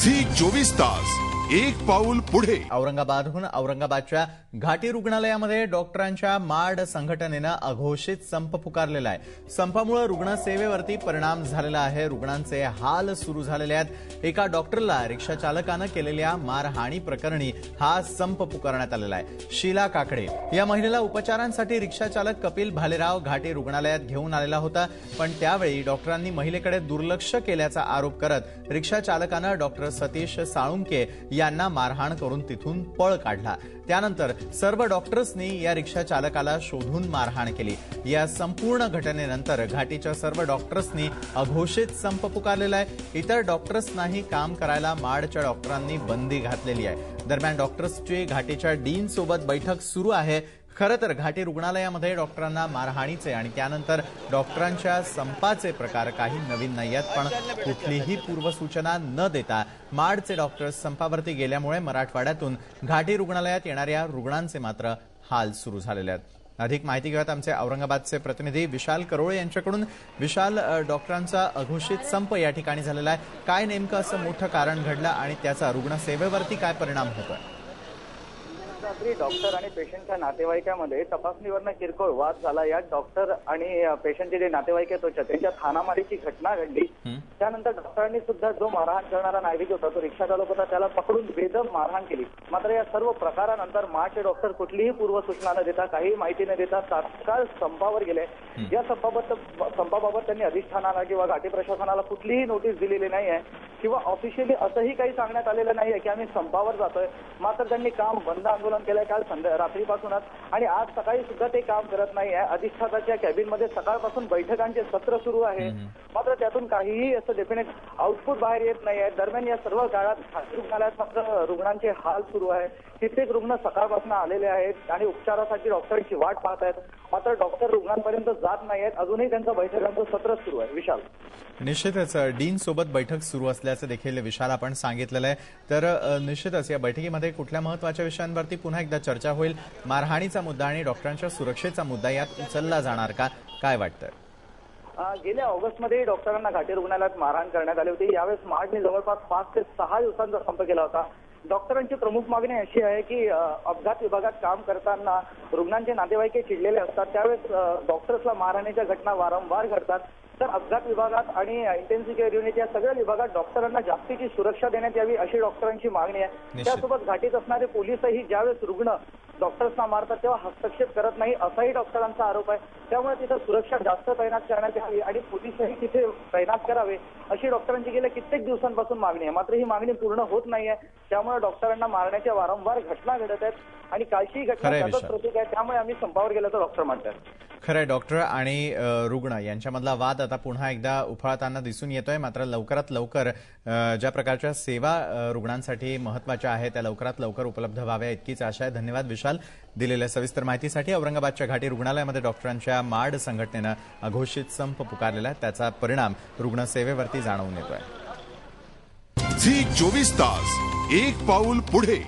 Zee 24 तास एक पाऊल पुढे। औरंगाबादहून औरंगाबादच्या घाटी रुग्णालयामध्ये डॉक्टरांच्या माड संघटनेनं अघोषित संप पुकारलेला आहे। संपामुळे रुग्णसेवेवरती परिणाम झालेला आहे। रुग्णांचे हाल सुरू झालेले आहेत। एका डॉक्टरला रिक्षा चालकानं केलेल्या मारहाणी प्रकरणी हा संप पुकारण्यात आलेला आहे। शीला काकडे या महिलेला उपचारांसाठी रिक्षा चालक कपिल भालेराव घाटी रुग्णालयात घेऊन आलेला होता, पण त्यावेळी डॉक्टरांनी महिलेकडे दुर्लक्ष केल्याचा आरोप करत रिक्षा चालकानं डॉक्टर सतीश साळुंके यांना मारहाण करून तिथून पळ काढला। त्यानंतर सर्व डॉक्टर्सनी या रिक्षा चालकाला शोधून मारहाण केली। या संपूर्ण घटनेनंतर घाटीच्या सर्व डॉक्टर्सनी अघोषित संप पुकारलेला आहे। इतर डॉक्टर्सनाही काम करायला माडच्या डॉक्टरांनी बंदी घातलेली आहे। दरम्यान डॉक्टर्सची घाटीच्या डीन सोबत बैठक सुरू आहे। खरं तर घाटी रुग्णालयामध्ये डॉक्टरांना मारहाणीचे आणि त्यानंतर डॉक्टरांच्या संपाचे प्रकार काही नवीन नाही आहेत, पण कुठलीही पूर्वसूचना न देता माडचे डॉक्टर्स संपावरती गेल्यामुळे मराठवाड्यातून घाटी रुग्णालयात येणाऱ्या रुग्णांचे मात्र हाल सुरू झालेले आहेत। अधिक माहिती घेऊयात आमचे औरंगाबादचे प्रतिनिधी विशाल करोळे यांच्याकडून। विशाल, डॉक्टरांचा अघोषित संप या ठिकाणी झालेला आहे। काय नेमकं असं मोठं कारण घडलं आणि त्याचा रुग्णसेवेवरती काय परिणाम होतोय? डॉक्टर आणि पेशंटच्या नातेवाईकांमध्ये तपासणीवरनं किरकोळ वाद झाला। यात डॉक्टर आणि पेशंटचे जे नातेवाईक आहेत त्यांच्यात हाणामारीची घटना घडली। त्यानंतर डॉक्टरांनी सुद्धा जो मारहाण करणारा नागरिक होता, तो रिक्षा चालक होता, त्याला पकडून बेदम मारहाण केली। मात्र या सर्व प्रकारानंतर माडचे डॉक्टर कुठलीही पूर्वसूचना न देता, काही माहिती न देता तात्काळ संपावर गेले। या संपाबाबत त्यांनी अधिष्ठानाला किंवा घाटी प्रशासनाला कुठलीही नोटीस दिलेली नाही आहे किंवा ऑफिशियली असंही काही सांगण्यात आलेलं नाही आहे की आम्ही संपावर जातोय। मात्र त्यांनी काम बंद आंदोलन केलंय काल रात्रीपासूनच आणि आज सकाळी सुद्धा ते काम करत नाही आहे। अधिष्ठाताच्या कॅबिनमध्ये सकाळपासून बैठकांचे सत्र सुरू आहे, मात्र त्यातून काहीही असं डेफिनेट आउटपुट बाहेर येत नाही आहे। दरम्यान या सर्व काळात घाटी रुग्णालयात मात्र रुग्णांचे हाल सुरू आहे। कित्येक रुग्ण सकाळपासून आलेले आहेत आणि उपचारासाठी डॉक्टरांची वाट पाहत आहेत, मात्र डॉक्टर रुग्णांपर्यंत जात नाही आहेत। अजूनही त्यांचं बैठकांचं सत्र सुरू आहे। विशाल, निश्चितच डीन सोबत बैठक सुरू असल्याचं देखील विशाल आपण सांगितलेलं आहे। तर निश्चितच या बैठकीमध्ये कुठल्या महत्त्वाच्या विषयांवरती पुन्हा एकदा चर्चा होईल? मारहाणीचा मुद्दा आणि डॉक्टरांच्या सुरक्षेचा मुद्दा यात उचलला जाणार का, काय वाटतंय? गेल्या ऑगस्टमध्ये डॉक्टरांना घाटी रुग्णालयात मारहाण करण्यात आली होती। यावेळेस माडने जवळपास 5 ते 6 दिवसांचा संप केला होता। डॉक्टरांची प्रमुख मागणी अशी आहे की अपघात विभागात काम करताना रुग्णांचे नातेवाईक चिडलेले असतात, त्यावेळेस डॉक्टर्सला मारहाणीच्या घटना वारंवार घडतात। तर अपघात विभागात आणि इंटेन्सिव्ह केअर युनिट या सगळ्या विभागात डॉक्टरांना जास्तीची सुरक्षा देण्यात यावी अशी डॉक्टरांची मागणी आहे। त्यासोबत घाटीत असणारे पोलीसही ज्यावेळेस रुग्ण डॉक्टर्सना मारतात तेव्हा हस्तक्षेप करत नाही असाही डॉक्टरांचा आरोप आहे। त्यामुळे तिथे सुरक्षा जास्त तैनात करण्यात यावी आणि पोलीसही तिथे तैनात करावे अशी डॉक्टरांची गेल्या कित्येक दिवसांपासून मागणी आहे। मात्र ही मागणी पूर्ण होत नाहीये, त्यामुळे डॉक्टरांना मारण्याच्या वारंवार घटना घडत आहेत आणि कालची घटना त्याचाच प्रतीक आहे। त्यामुळे आम्ही संपावर गेल्याचं डॉक्टर म्हणतात। खरंय, डॉक्टर आणि रुग्ण यांच्यामधला वाद आता पुन्हा एकदा उफाळताना दिसून येतोय। मात्र लवकरात लवकर ज्या प्रकारच्या सेवा रुग्णांसाठी महत्त्वाच्या आहेत त्या लवकरात लवकर उपलब्ध व्हाव्या इतकीच आशा आहे। धन्यवाद विशाल दिलेल्या सविस्तर माहितीसाठी। औरंगाबादच्या घाटी रुग्णालयामध्ये डॉक्टरांच्या माड संघटनेनं अघोषित संप पुकारलेला आहे, त्याचा परिणाम रुग्णसेवेवरती जाणवून येतोय। झी 24 तास एक पाऊल पुढे।